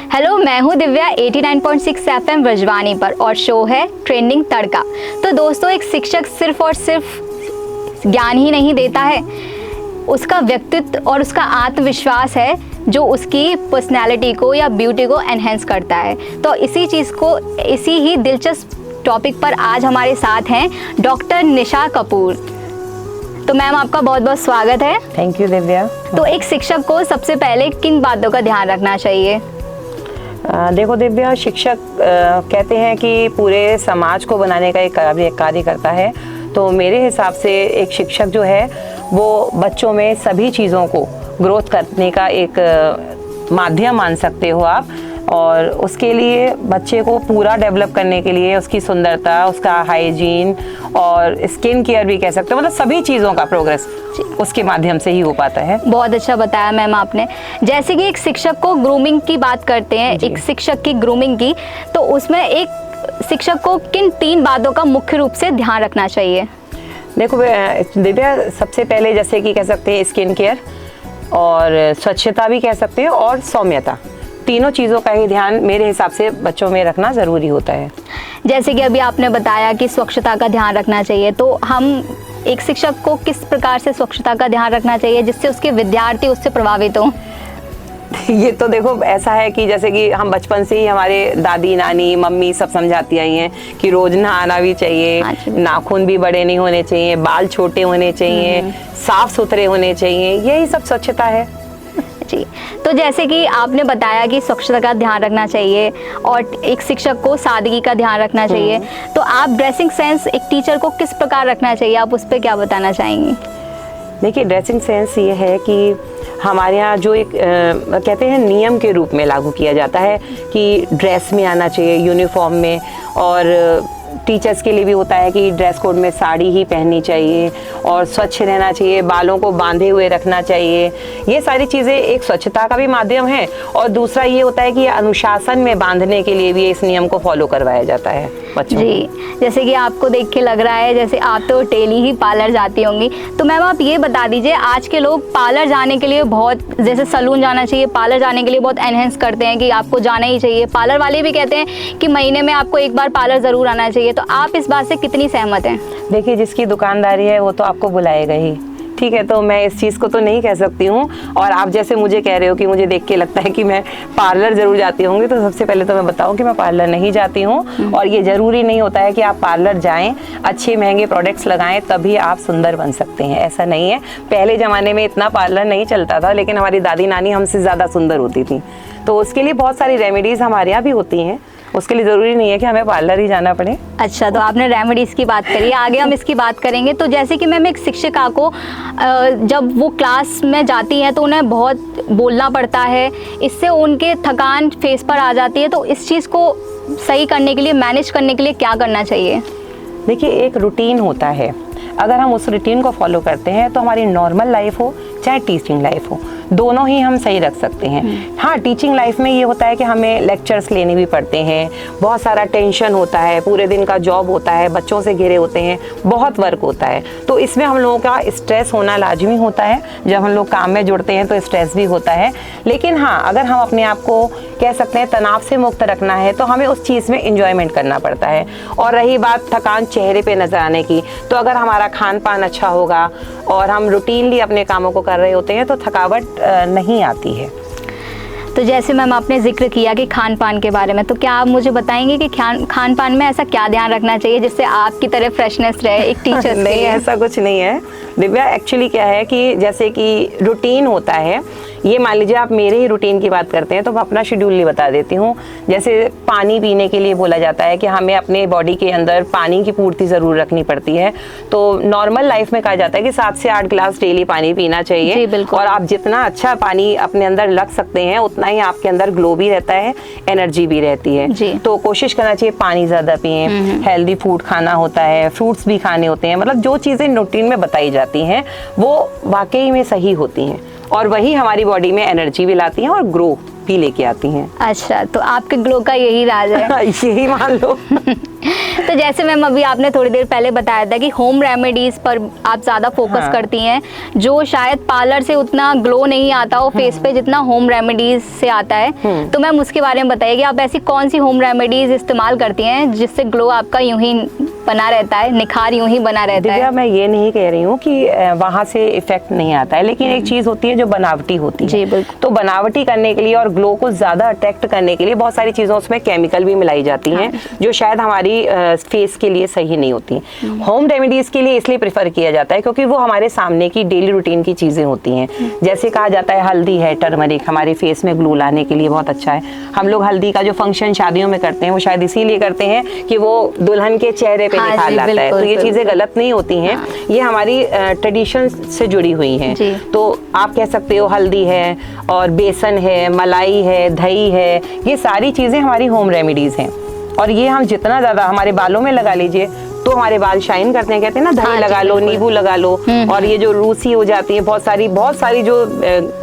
Hello, मैं हूँ Divya 89.6 FM ब्रजवानी पर और शो है ट्रेंडिंग तड़का। तो दोस्तों, एक शिक्षक सिर्फ और सिर्फ ज्ञान ही नहीं देता है, उसका व्यक्तित्व और उसका आत्मविश्वास है जो उसकी पर्सनैलिटी को या ब्यूटी को एनहेंस करता है। तो इसी ही दिलचस्प टॉपिक पर आज हमारे साथ हैं डॉक्टर निशा कपूर। तो मैम, आपका बहुत बहुत स्वागत है। Thank you Divya. तो एक शिक्षक को सबसे पहले किन बातों का ध्यान रखना चाहिए? देखो दिव्या, शिक्षक कहते हैं कि पूरे समाज को बनाने का एक कार्य करता है। तो मेरे हिसाब से एक शिक्षक जो है वो बच्चों में सभी चीज़ों को ग्रोथ करने का एक माध्यम मान सकते हो आप। और उसके लिए बच्चे को पूरा डेवलप करने के लिए उसकी सुंदरता, उसका हाइजीन और स्किन केयर भी कह सकते हो, मतलब सभी चीज़ों का प्रोग्रेस उसके माध्यम से ही हो पाता है। बहुत अच्छा बताया मैम आपने। जैसे कि एक शिक्षक को ग्रूमिंग की बात करते हैं, एक शिक्षक की ग्रूमिंग की, तो उसमें एक शिक्षक को किन 3 बातों का मुख्य रूप से ध्यान रखना चाहिए? देखो दिव्या, सबसे पहले जैसे कि कह सकते हैं स्किन केयर और स्वच्छता भी कह सकते हैं और सौम्यता, तीनों चीज़ों का ही ध्यान मेरे हिसाब से बच्चों में रखना ज़रूरी होता है। जैसे कि अभी आपने बताया कि स्वच्छता का ध्यान रखना चाहिए, तो हम एक शिक्षक को किस प्रकार से स्वच्छता का ध्यान रखना चाहिए जिससे उसके विद्यार्थी उससे प्रभावित हों? ये तो देखो ऐसा है कि जैसे कि हम बचपन से ही हमारे दादी नानी मम्मी सब समझाती आई हैं कि रोज नहाना भी चाहिए, नाखून भी बड़े नहीं होने चाहिए, बाल छोटे होने चाहिए, साफ सुथरे होने चाहिए, यही सब स्वच्छता है जी। तो जैसे कि आपने बताया कि स्वच्छता का ध्यान रखना चाहिए और एक शिक्षक को सादगी का ध्यान रखना चाहिए, तो आप ड्रेसिंग सेंस एक टीचर को किस प्रकार रखना चाहिए, आप उस पर क्या बताना चाहेंगी? देखिए, ड्रेसिंग सेंस ये है कि हमारे यहाँ जो एक कहते हैं नियम के रूप में लागू किया जाता है कि ड्रेस में आना चाहिए, यूनिफॉर्म में। और टीचर्स के लिए भी होता है कि ड्रेस कोड में साड़ी ही पहननी चाहिए और स्वच्छ रहना चाहिए, बालों को बांधे हुए रखना चाहिए। ये सारी चीज़ें एक स्वच्छता का भी माध्यम है और दूसरा ये होता है कि अनुशासन में बांधने के लिए भी इस नियम को फॉलो करवाया जाता है बच्चों जी। जैसे कि आपको देख के लग रहा है जैसे आप तो डेली ही पार्लर जाती होंगी, तो मैम आप ये बता दीजिए, आज के लोग पार्लर जाने के लिए बहुत, जैसे सैलून जाना चाहिए, पार्लर जाने के लिए बहुत एनहेंस करते हैं कि आपको जाना ही चाहिए। पार्लर वाले भी कहते हैं कि महीने में आपको एक बार पार्लर ज़रूर आना चाहिए। तो आप इस बात से कितनी सहमत हैं? देखिए, जिसकी दुकानदारी है वो तो आपको बुलाएगा ही, ठीक है। तो मैं इस चीज़ को तो नहीं कह सकती हूँ। और आप जैसे मुझे कह रहे हो कि मुझे देख के लगता है कि मैं पार्लर ज़रूर जाती होंगी, तो सबसे पहले तो मैं बताऊँ कि मैं पार्लर नहीं जाती हूँ। और ये ज़रूरी नहीं होता है कि आप पार्लर जाएं, अच्छे महंगे प्रोडक्ट्स लगाएं तभी आप सुंदर बन सकते हैं, ऐसा नहीं है। पहले ज़माने में इतना पार्लर नहीं चलता था, लेकिन हमारी दादी नानी हमसे ज़्यादा सुंदर होती थी। तो उसके लिए बहुत सारी रेमेडीज़ हमारे यहाँ भी होती हैं, उसके लिए ज़रूरी नहीं है कि हमें पार्लर ही जाना पड़े। अच्छा, तो आपने रेमेडीज़ की बात करी, आगे हम इसकी बात करेंगे। तो जैसे कि मैम एक शिक्षिका को जब वो क्लास में जाती हैं तो उन्हें बहुत बोलना पड़ता है, इससे उनके थकान फेस पर आ जाती है। तो इस चीज़ को सही करने के लिए, मैनेज करने के लिए क्या करना चाहिए? देखिए, एक रूटीन होता है, अगर हम उस रूटीन को फॉलो करते हैं तो हमारी नॉर्मल लाइफ हो चाहे टीचिंग लाइफ हो, दोनों ही हम सही रख सकते हैं। हाँ, टीचिंग लाइफ में ये होता है कि हमें लेक्चर्स लेने भी पड़ते हैं, बहुत सारा टेंशन होता है, पूरे दिन का जॉब होता है, बच्चों से घिरे होते हैं, बहुत वर्क होता है। तो इसमें हम लोगों का स्ट्रेस होना लाजमी होता है। जब हम लोग काम में जुड़ते हैं तो स्ट्रेस भी होता है। लेकिन हाँ, अगर हम अपने आप को कह सकते हैं तनाव से मुक्त रखना है तो हमें उस चीज़ में इंजॉयमेंट करना पड़ता है। और रही बात थकान चेहरे पे नज़र आने की, तो अगर हमारा खान पान अच्छा होगा और हम रूटीनली अपने कामों को कर रहे होते हैं तो थकावट नहीं आती है। तो जैसे मैम आपने जिक्र किया कि खान पान के बारे में, तो क्या आप मुझे बताएंगे कि खान पान में ऐसा क्या ध्यान रखना चाहिए जिससे आपकी तरह फ्रेशनेस रहे एक टीचर? नहीं, ऐसा कुछ नहीं है दिव्या। एक्चुअली क्या है कि जैसे कि रूटीन होता है, ये मान लीजिए आप मेरे ही रूटीन की बात करते हैं तो मैं अपना शेड्यूल नहीं बता देती हूँ। जैसे पानी पीने के लिए बोला जाता है कि हमें अपने बॉडी के अंदर पानी की पूर्ति ज़रूर रखनी पड़ती है। तो नॉर्मल लाइफ में कहा जाता है कि 7 से 8 गिलास डेली पानी पीना चाहिए। और आप जितना अच्छा पानी अपने अंदर रख सकते हैं उतना ही आपके अंदर ग्लो भी रहता है, एनर्जी भी रहती है। तो कोशिश करना चाहिए पानी ज़्यादा पिए, हेल्दी फूड खाना होता है, फ्रूट्स भी खाने होते हैं। मतलब जो चीज़ें रूटीन में बताई जाती हैं वो वाकई में सही होती हैं और वही हमारी बॉडी में एनर्जी भी लाती हैं और ग्रो भी लेके आती हैं। अच्छा, तो आपके ग्लो का यही राज है? यही मान लो। तो जैसे मैम अभी आपने थोड़ी देर पहले बताया था कि होम रेमेडीज पर आप ज़्यादा फोकस हाँ। करती हैं, जो शायद पार्लर से उतना ग्लो नहीं आता हो फेस पे जितना होम रेमेडीज से आता है। तो मैम उसके बारे में बताइए कि आप ऐसी कौन सी होम रेमेडीज इस्तेमाल करती हैं जिससे ग्लो आपका यूं ही बना रहता है, निखार यूं ही बना रहता दिव्या, है? मैं ये नहीं कह रही हूँ कि वहाँ से इफेक्ट नहीं आता है, लेकिन एक चीज़ होती है जो बनावटी होती है। जी बिल्कुल। तो बनावटी करने के लिए और ग्लो को ज़्यादा अट्रैक्ट करने के लिए बहुत सारी चीज़ों उसमें केमिकल भी मिलाई जाती हैं, जो शायद हमारी फेस के लिए सही नहीं होती। होम रेमेडीज़ के लिए इसलिए प्रेफर किया जाता है क्योंकि वो हमारे सामने की डेली रूटीन की चीज़ें होती हैं। जैसे कहा जाता है हल्दी है, टर्मरिक हमारे फेस में ग्लो लाने के लिए बहुत अच्छा है। हम लोग हल्दी का जो फंक्शन शादियों में करते हैं वो शायद इसीलिए करते हैं कि वो दुल्हन के चेहरे पे निखार लाता है। तो ये चीज़ें गलत नहीं होती हैं, ये हमारी ट्रेडिशन से जुड़ी हुई हैं। तो आप कह सकते हो हल्दी है और बेसन है, मलाई है, दही है, ये सारी चीज़ें हमारी होम रेमेडीज़ हैं। और ये हम जितना ज़्यादा हमारे बालों में लगा लीजिए तो हमारे बाल शाइन करते हैं। कहते हैं ना दही लगा लो, नींबू लगा लो, और ये जो रूसी हो जाती है बहुत सारी जो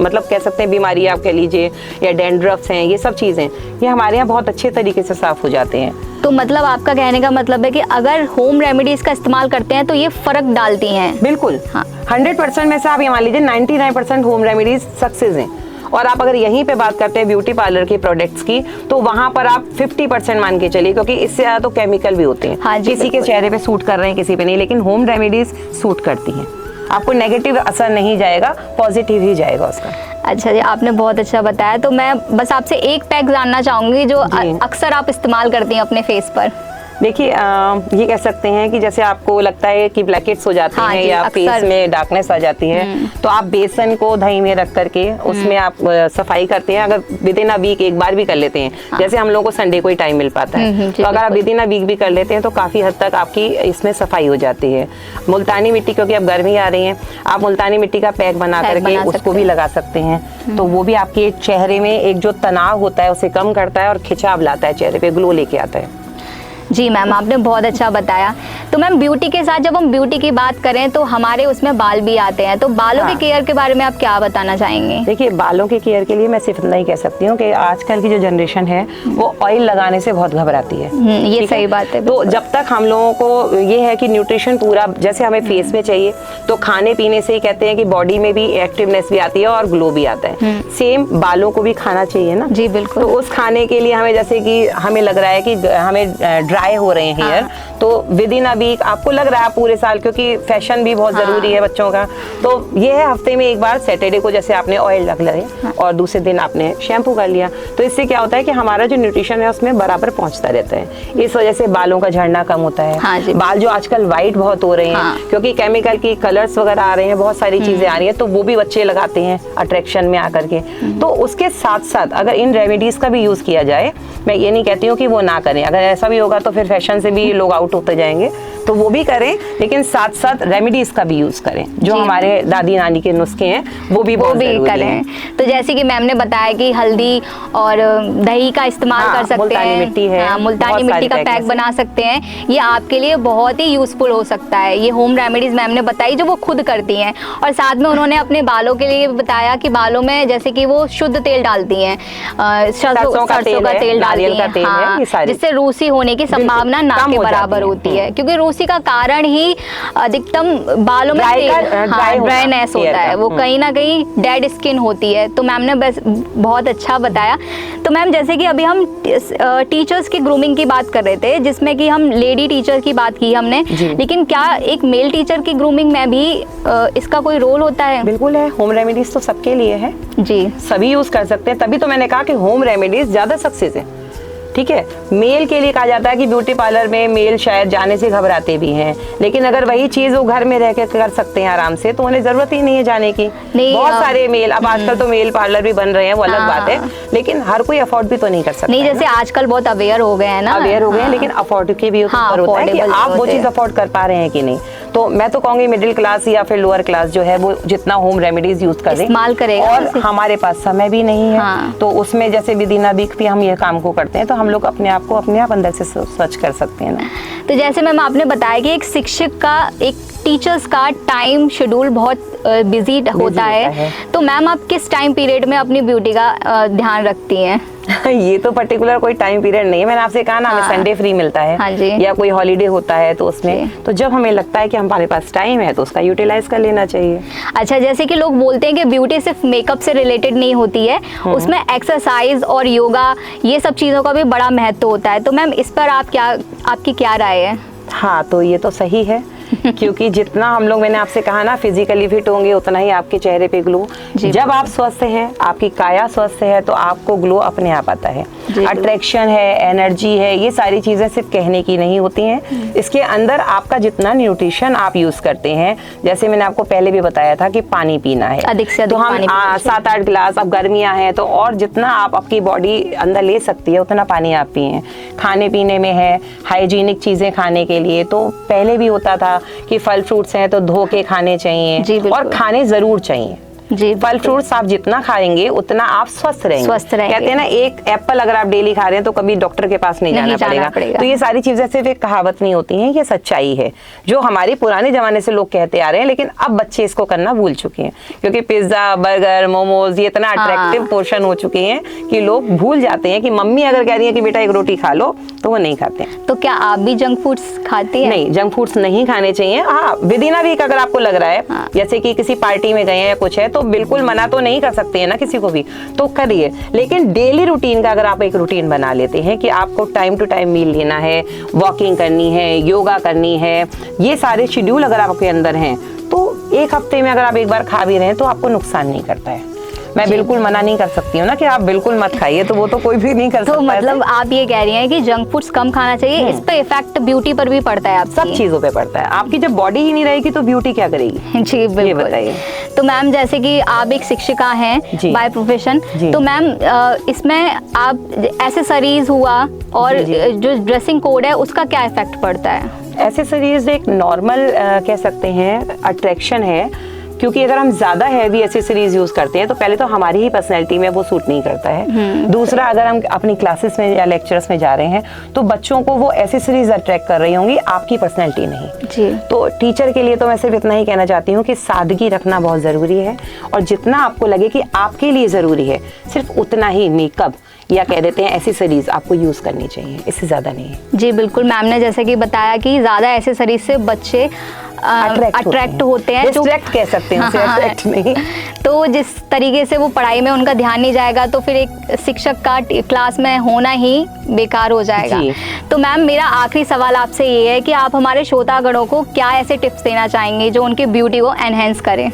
मतलब कह सकते हैं बीमारी आप कह लीजिए, या डैंड्रफ्स हैं, ये सब चीज़ें ये हमारे यहाँ बहुत अच्छे तरीके से साफ़ हो जाते हैं। तो मतलब आपका कहने का मतलब है कि अगर होम रेमेडीज का इस्तेमाल करते हैं तो ये फर्क डालती हैं? बिल्कुल। हाँ। 100% में से आप ये मान लीजिए 99% होम रेमेडीज सक्सेस हैं। और आप अगर यहीं पे बात करते हैं ब्यूटी पार्लर के प्रोडक्ट्स की, तो वहां पर आप 50% मान के चलिए, क्योंकि इससे ज़्यादा तो केमिकल भी होते हैं। हाँ जी, किसी के चेहरे पे सूट कर रहे हैं, किसी पे नहीं, लेकिन होम रेमेडीज सूट करती हैं। आपको नेगेटिव असर नहीं जाएगा, पॉजिटिव ही जाएगा उसका। अच्छा जी, आपने बहुत अच्छा बताया। तो मैं बस आपसे एक पैक जानना चाहूँगी जो अक्सर आप इस्तेमाल करती हैं अपने फेस पर। देखिए ये कह सकते हैं कि जैसे आपको लगता है कि ब्लैकेट्स हो जाते हैं या फेस में डार्कनेस आ जाती है, तो आप बेसन को दही में रख करके उसमें आप सफाई करते हैं। अगर विद इन अ वीक एक बार भी कर लेते हैं, जैसे हम लोगों को संडे को ही टाइम मिल पाता है, तो अगर आप विद इन अ वीक भी कर लेते हैं तो काफ़ी हद तक आपकी इसमें सफाई हो जाती है। मुल्तानी मिट्टी, क्योंकि अब गर्मी आ रही है, आप मुल्तानी मिट्टी का पैक बना करके उसको भी लगा सकते हैं। तो वो भी आपके चेहरे में एक जो तनाव होता है उसे कम करता है और खिंचाव लाता है, चेहरे पे ग्लो लेके आता है। जी मैम, आपने बहुत अच्छा बताया। तो मैम ब्यूटी के साथ जब हम ब्यूटी की बात करें तो हमारे उसमें बाल भी आते हैं, तो बालों के केयर के बारे में आप क्या बताना चाहेंगे? देखिए, बालों के केयर के लिए मैं सिर्फ इतना ही कह सकती हूँ कि आजकल की जो जनरेशन है वो ऑयल लगाने से बहुत घबराती है। ये सही बात है। तो जब तक हम लोगों को ये है कि न्यूट्रिशन पूरा जैसे हमें फेस में चाहिए, तो खाने पीने से ही कहते हैं कि बॉडी में भी एक्टिवनेस भी आती है और ग्लो भी आता है। सेम बालों को भी खाना चाहिए ना। जी बिल्कुल। तो उस खाने के लिए हमें, जैसे कि हमें लग रहा है कि हमें ड्राई हो रहे हैं हेयर, तो विद इन अ वीक आपको लग रहा है पूरे साल, क्योंकि फैशन भी बहुत जरूरी है बच्चों का, तो ये है हफ्ते में एक बार सैटरडे को जैसे आपने ऑयल रख लिया और दूसरे दिन आपने शैम्पू कर लिया, तो इससे क्या होता है कि हमारा जो न्यूट्रिशन है उसमें बराबर पहुंचता रहता है। इस वजह से बालों का झड़ना कम होता है। हाँ जी। बाल जो आजकल व्हाइट बहुत हो रहे हैं, क्योंकि केमिकल की कलर्स वगैरह आ रहे हैं, बहुत सारी चीजें आ रही है, तो वो भी बच्चे लगाते हैं अट्रैक्शन में आकर के। तो उसके साथ साथ अगर इन रेमेडीज का भी यूज किया जाए, मैं ये नहीं कहती हूँ कि वो ना करें, अगर ऐसा भी होगा तो फिर फैशन से भी लोग आउट होते जाएंगे, तो वो भी करें, लेकिन साथ साथ रेमेडीज का भी यूज करें, जो हमारे दादी नानी के नुस्खे हैं वो भी करें। तो जैसे कि मैम ने बताया कि हल्दी और दही का इस्तेमाल कर सकते मुल्तानी हैं, मिट्टी है, मुल्तानी मिट्टी का पैक बना सकते हैं, ये आपके लिए बहुत ही यूजफुल हो सकता है। ये होम रेमेडीज मैम ने बताई जो वो खुद करती हैं, और साथ में उन्होंने अपने बालों के लिए बताया कि बालों में जैसे कि वो शुद्ध तेल डालती हैं, सरसों का तेल डालती हैं, जिससे रूसी होने की संभावना ना के बराबर होती है, क्योंकि रूसी का कारण ही अधिकतम बालों में ड्राईनेस होता है, वो कहीं ना कहीं डेड स्किन होती है। तो मैम ने बस बहुत अच्छा बताया। तो मैम जैसे कि अभी हम टीचर्स की ग्रूमिंग की बात कर रहे थे, जिसमें कि हम लेडी टीचर की बात की हमने, लेकिन क्या एक मेल टीचर की ग्रूमिंग में भी इसका कोई रोल होता है? बिल्कुल है, होम रेमेडीज तो सबके लिए है जी, सभी यूज कर सकते हैं, तभी तो मैंने कहा कि होम रेमेडीज ज्यादा सक्सेस है। ठीक है, मेल के लिए कहा जाता है कि ब्यूटी पार्लर में मेल शायद जाने से घबराते भी हैं, लेकिन अगर वही चीज वो घर में रह के कर सकते हैं आराम से, तो उन्हें जरूरत ही नहीं है जाने की। बहुत सारे मेल, अब आजकल तो मेल पार्लर भी बन रहे हैं, वो अलग बात है, लेकिन हर कोई अफोर्ड भी तो नहीं कर सकता। नहीं, जैसे आजकल बहुत अवेयर हो गए हैं ना, अवेयर हो गए हैं, लेकिन अफोर्ड के भी ऊपर होता है कि आप वो चीज अफोर्ड कर पा रहे हैं कि नहीं। तो मैं तो कहूंगी मिडिल क्लास या फिर लोअर क्लास जो है वो जितना होम रेमेडीज यूज करें, इस्तेमाल करेगा। और हमारे पास समय भी नहीं है, तो उसमें जैसे विद इन अ वीक भी हम ये काम को करते हैं, तो हम लोग अपने आप को अपने आप अंदर से स्वच्छ कर सकते हैं ना। तो जैसे मैम आपने बताया कि एक शिक्षक का, एक टीचर्स का टाइम शेड्यूल बहुत बिजी होता है, तो मैम आप किस टाइम पीरियड में अपनी ब्यूटी का ध्यान रखती हैं? ये तो पर्टिकुलर कोई टाइम पीरियड नहीं है, मैंने आपसे कहा ना हमें संडे फ्री मिलता है। हाँ जी। या कोई हॉलीडे होता है तो उसमें, तो जब हमें लगता है कि हमारे पास टाइम है तो उसका यूटिलाइज कर लेना चाहिए। अच्छा, जैसे कि लोग बोलते हैं कि ब्यूटी सिर्फ मेकअप से रिलेटेड नहीं होती है, उसमें एक्सरसाइज और योगा ये सब चीज़ों का भी बड़ा महत्व होता है। तो मैम इस पर आपकी क्या राय है? हाँ, तो ये तो सही है क्योंकि जितना हम लोग, मैंने आपसे कहा ना, फिजिकली फिट होंगे उतना ही आपके चेहरे पे ग्लो। जब आप स्वस्थ हैं, आपकी काया स्वस्थ है, तो आपको ग्लो अपने आप आता है। अट्रैक्शन है, एनर्जी है, ये सारी चीजें सिर्फ कहने की नहीं होती हैं। इसके अंदर आपका जितना न्यूट्रिशन आप यूज करते हैं, जैसे मैंने आपको पहले भी बताया था कि पानी पीना है, अधिक से अधिक तो हम 7-8 गिलास, अब गर्मियां हैं तो और जितना आप आपकी बॉडी अंदर ले सकती है उतना पानी आप पिए। खाने पीने में है, हाइजीनिक चीजें खाने के लिए तो पहले भी होता था कि फल फ्रूट्स हैं तो धो के खाने चाहिए और खाने जरूर चाहिए। फल फ्रूट्स आप जितना खाएंगे उतना आप स्वस्थ रहेंगे। कहते हैं ना, एक एप्पल अगर आप डेली खा रहे हैं तो कभी डॉक्टर के पास नहीं जाना पड़ेगा। तो ये सारी चीजें सिर्फ एक कहावत नहीं होती हैं, ये सच्चाई है जो हमारे पुराने जमाने से लोग कहते आ रहे हैं, लेकिन अब बच्चे इसको करना भूल चुके हैं क्योंकि पिज्जा, बर्गर, मोमोज ये इतना अट्रैक्टिव पोर्शन हो चुके हैं कि लोग भूल जाते हैं कि मम्मी अगर कह रही है कि बेटा एक रोटी खा लो तो वो नहीं खाते। तो क्या आप भी जंक फूड्स खाती हैं? नहीं, जंक फूड्स नहीं खाने चाहिए। हाँ, विद इन अ वीक अगर आपको लग रहा है, जैसे कि किसी पार्टी में गए हैं या कुछ है, तो बिल्कुल मना तो नहीं कर सकते हैं ना किसी को भी, तो करिए। लेकिन डेली रूटीन का अगर आप एक रूटीन बना लेते हैं कि आपको टाइम टू टाइम मील लेना है, वॉकिंग करनी है, योगा करनी है, ये सारे शेड्यूल अगर आपके अंदर हैं, तो एक हफ्ते में अगर आप एक बार खा भी रहे हैं तो आपको नुकसान नहीं करता है। मैं बिल्कुल मना नहीं कर सकती हूँ ना कि आप बिल्कुल मत खाइए, तो वो तो कोई भी नहीं कर सकता। तो मतलब आप ये कह रही हैं कि जंक फूड्स कम खाना चाहिए, इस पे इफेक्ट ब्यूटी पर भी पड़ता है? आप सब चीजों पे पड़ता है। आपकी जब बॉडी ही नहीं रहेगी तो ब्यूटी क्या करेगी? जी बिल्कुल। बताइए। तो मैम जैसे कि आप एक शिक्षिका हैं बाय प्रोफेशन, तो मैम इसमें आप एक्सेसरीज हुआ और जो ड्रेसिंग कोड है उसका क्या इफेक्ट पड़ता है? एक्सेसरीज एक नॉर्मल कह सकते हैं अट्रैक्शन है, क्योंकि अगर हम ज्यादा हैवी एक्सेसरीज यूज करते हैं तो पहले तो हमारी ही पर्सनैलिटी में वो सूट नहीं करता है। दूसरा, अगर हम अपनी क्लासेस में या लेक्चर्स में जा रहे हैं तो बच्चों को वो एक्सेसरीज अट्रैक्ट कर रही होंगी, आपकी पर्सनैलिटी नहीं जी। तो टीचर के लिए तो मैं सिर्फ इतना ही कहना चाहती हूँ कि सादगी रखना बहुत जरूरी है और जितना आपको लगे कि आपके लिए जरूरी है सिर्फ उतना ही मेकअप या कह देते हैं एक्सेसरीज आपको यूज करनी चाहिए, इससे ज्यादा नहीं। जी बिल्कुल, मैम ने जैसे कि बताया कि ज्यादा एक्सेसरीज से बच्चे अट्रैक्ट होते हैं, डिस्ट्रैक्ट कह सकते हैं, अट्रैक्ट नहीं। तो जिस तरीके से वो पढ़ाई में उनका ध्यान नहीं जाएगा तो फिर एक शिक्षक का क्लास में होना ही बेकार हो जाएगा। तो मैम मेरा आखिरी सवाल आपसे ये है कि आप हमारे श्रोतागणों को क्या ऐसे टिप्स देना चाहेंगे जो उनकी ब्यूटी को एनहेंस करें?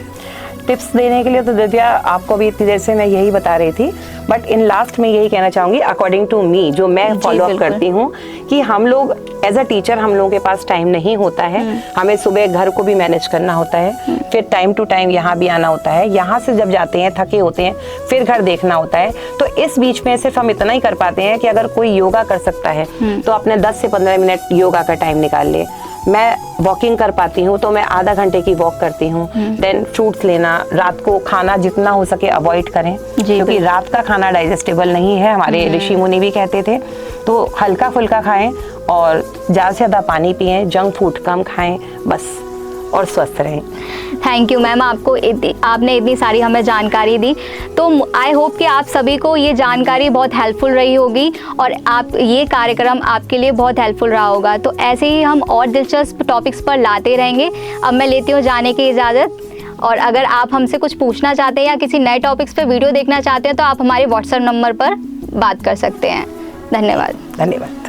टिप्स देने के लिए तो दिव्या आपको भी इतनी देर से मैं यही बता रही थी, बट इन लास्ट में यही कहना चाहूंगी अकॉर्डिंग टू मी, जो मैं फॉलो अप करती हूँ कि हम लोग एज अ टीचर हम लोगों के पास टाइम नहीं होता है। हमें सुबह घर को भी मैनेज करना होता है, फिर टाइम टू टाइम यहाँ भी आना होता है, यहाँ से जब जाते हैं थके होते हैं फिर घर देखना होता है। तो इस बीच में सिर्फ हम इतना ही कर पाते हैं कि अगर कोई योगा कर सकता है तो अपने 10 से 15 मिनट योगा का टाइम निकाल ले। मैं वॉकिंग कर पाती हूँ तो मैं आधा घंटे की वॉक करती हूँ। देन फ्रूट्स लेना, रात को खाना जितना हो सके अवॉइड करें क्योंकि रात का खाना डाइजेस्टेबल नहीं है, हमारे ऋषि मुनि भी कहते थे। तो हल्का फुल्का खाएं और ज़्यादा से ज़्यादा पानी पिएं, जंक फूड कम खाएं बस, और स्वस्थ रहें। थैंक यू मैम, आपने इतनी सारी हमें जानकारी दी। तो आई होप कि आप सभी को ये जानकारी बहुत हेल्पफुल रही होगी और आप ये कार्यक्रम आपके लिए बहुत हेल्पफुल रहा होगा। तो ऐसे ही हम और दिलचस्प टॉपिक्स पर लाते रहेंगे। अब मैं लेती हूँ जाने की इजाज़त, और अगर आप हमसे कुछ पूछना चाहते हैं या किसी नए टॉपिक्स पर वीडियो देखना चाहते हैं तो आप हमारे व्हाट्सएप नंबर पर बात कर सकते हैं। धन्यवाद। धन्यवाद।